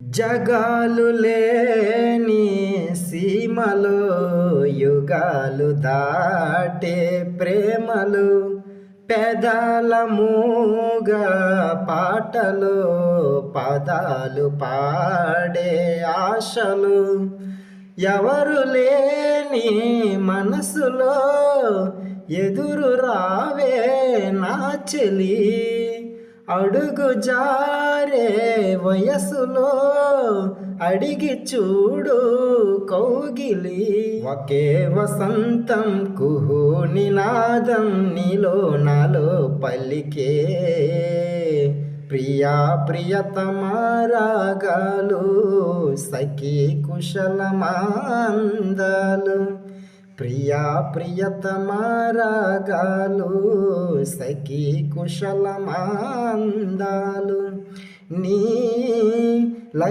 జగాలు లేని సీమలో యుగాలు దాటే ప్రేమలు పెదాల మూగా పాటలు పదాలు పాడే ఆశలు ఎవరు లేని మనసులో ఎదురు రావే నా చెలి అడుగు జారే వయసులో అడిగి చూడు కౌగిలి ఒకే వసంతం కుహు నినాదం నీలో నాలో పలికే ప్రియా ప్రియతమారాగాలు సఖీ కుశలమాందాలు ప్రియా ప్రియతమారాగాలు సఖీ కుశలమాందాలు నీ